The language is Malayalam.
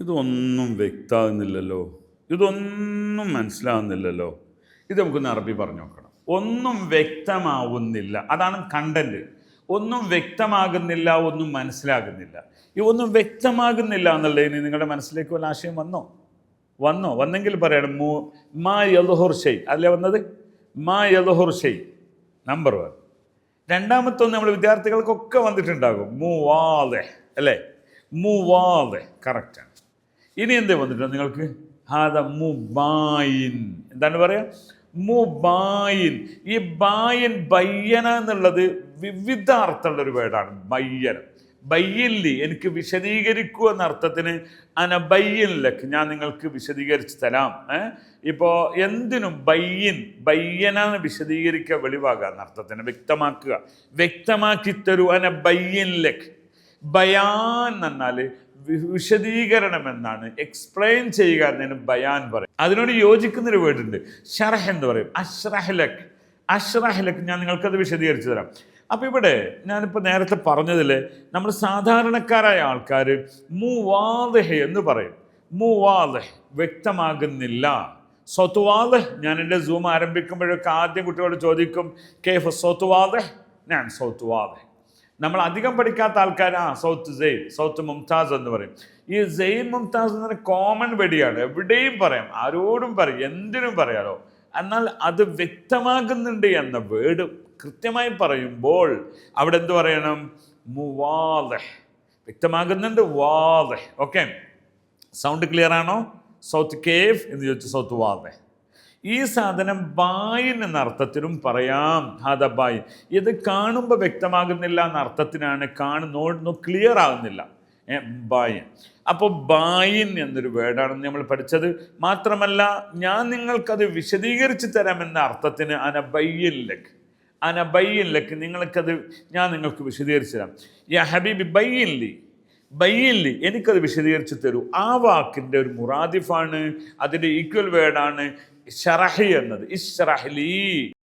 ഇതൊന്നും വ്യക്തമാകുന്നില്ലല്ലോ, ഇതൊന്നും മനസ്സിലാകുന്നില്ലല്ലോ. ഇത് നമുക്കൊന്ന് അറബി പറഞ്ഞു നോക്കണം. ഒന്നും വ്യക്തമാവുന്നില്ല, അതാണ് കണ്ടന്റ്. ഒന്നും വ്യക്തമാകുന്നില്ല, ഒന്നും മനസ്സിലാകുന്നില്ല. ഈ ഒന്നും വ്യക്തമാകുന്നില്ല എന്നുള്ളതിന് നിങ്ങളുടെ മനസ്സിലേക്ക് വല്ല ആശയം വന്നെങ്കിൽ പറയണം മാ യദ്ഹുർ ഷൈ. അല്ലേ വന്നത്? മാ യദ്ഹുർ ഷൈ നമ്പർ 1. രണ്ടാമത്തെ ഒന്ന് നമ്മൾ വിദ്യാർത്ഥികൾക്കൊക്കെ വന്നിട്ടുണ്ടാകും, മുവാദിഹ് അല്ലേ? മുവാദിഹ് കറക്റ്റാണ്. ഇനി എന്തേ വന്നിട്ടുണ്ട് നിങ്ങൾക്ക്? ഹാദ മുബായിൻ. എന്താണ് പറയാ? മുബായിൻ. ഈ ബായിൻ ബയ്യന എന്നുള്ളത് വിവിധ അർത്ഥമുള്ള ഒരു വേർഡാണ്. ബയ്യല്ലി, എനിക്ക് വിശദീകരിക്കൂ എന്ന അർത്ഥത്തിന് അനബയ്യനിലേക്ക്, ഞാൻ നിങ്ങൾക്ക് വിശദീകരിച്ച് തരാം. ഇപ്പോൾ എന്തിനും ബയ്യന വിശദീകരിക്കുക, വെളിവാകുക എന്ന അർത്ഥത്തിന്, വ്യക്തമാക്കുക, വ്യക്തമാക്കി തരൂ. അനബയ്യനിലേക്ക്. ബയാൻ എന്നാൽ വിശദീകരണം എന്നാണ്, എക്സ്പ്ലെയിൻ ചെയ്യുക എന്നതിന് ബയാൻ പറയും. അതിനോട് യോജിക്കുന്നൊരു വേർഡുണ്ട്, ഷറഹ് എന്ന് പറയും. അഷ്റഹ്ലക്, ഞാൻ നിങ്ങൾക്കത് വിശദീകരിച്ചു തരാം. അപ്പം ഇവിടെ ഞാനിപ്പോൾ നേരത്തെ പറഞ്ഞതിൽ നമ്മൾ സാധാരണക്കാരായ ആൾക്കാർ മുവാദിഹ് എന്ന് പറയും. മുവാദിഹ് വ്യക്തമാകുന്നില്ല. സൗത്തുവാദിഹ്, ഞാൻ എൻ്റെ സൂം ആരംഭിക്കുമ്പോഴൊക്കെ ആദ്യം കുട്ടികളോട് ചോദിക്കും, കൈഫ സൗത്തുവാദിഹ്? ഞാൻ സൗത്തുവാദിഹ്. നമ്മൾ അധികം പഠിക്കാത്ത ആൾക്കാർ സൗത്ത് സെയ്ൻ, സൗത്ത് മുംതാസ് എന്ന് പറയും. ഈ സെയ്ൻ മുംതാസ് എന്ന് പറഞ്ഞാൽ കോമൺ വെടിയാണ്, എവിടെയും പറയാം, ആരോടും പറയും, എന്തിനും പറയാലോ. എന്നാൽ അത് വ്യക്തമാകുന്നുണ്ട് എന്ന വേർഡ് കൃത്യമായി പറയുമ്പോൾ അവിടെ എന്ത് പറയണം? മുവാദിഹ്. വ്യക്തമാകുന്നുണ്ട്, വാദിഹ്. ഓക്കെ, സൗണ്ട് ക്ലിയർ ആണോ? സൗത്ത് കേഫ് എന്ന് ചോദിച്ചു, സൗത്ത് വാദിഹ്. ഈ സാധനം ബായിൻ എന്ന അർത്ഥത്തിലും പറയാം. ഹാദ ബായിൻ. ഇത് കാണുമ്പോൾ വ്യക്തമാകുന്നില്ല എന്ന അർത്ഥത്തിനാണ്, കാണുന്നു ക്ലിയർ ആകുന്നില്ല, ബായിൻ. അപ്പോൾ ബായിൻ എന്നൊരു വേർഡാണെന്ന് നമ്മൾ പഠിച്ചത്. മാത്രമല്ല, ഞാൻ നിങ്ങൾക്കത് വിശദീകരിച്ച് തരാമെന്ന അർത്ഥത്തിന് അനബയ്യനിലേക്ക്, നിങ്ങൾക്കത് ഞാൻ നിങ്ങൾക്ക് വിശദീകരിച്ചു തരാം. യാ ഹബീബി ബയ്യൻലി, എനിക്കത് വിശദീകരിച്ച് തരൂ. ആ വാക്കിൻ്റെ ഒരു മുറാദിഫാണ്, അതിൻ്റെ ഈക്വൽ വേർഡാണ് ഷറഹി എന്നത്. ഇശ്റഹ്ലി,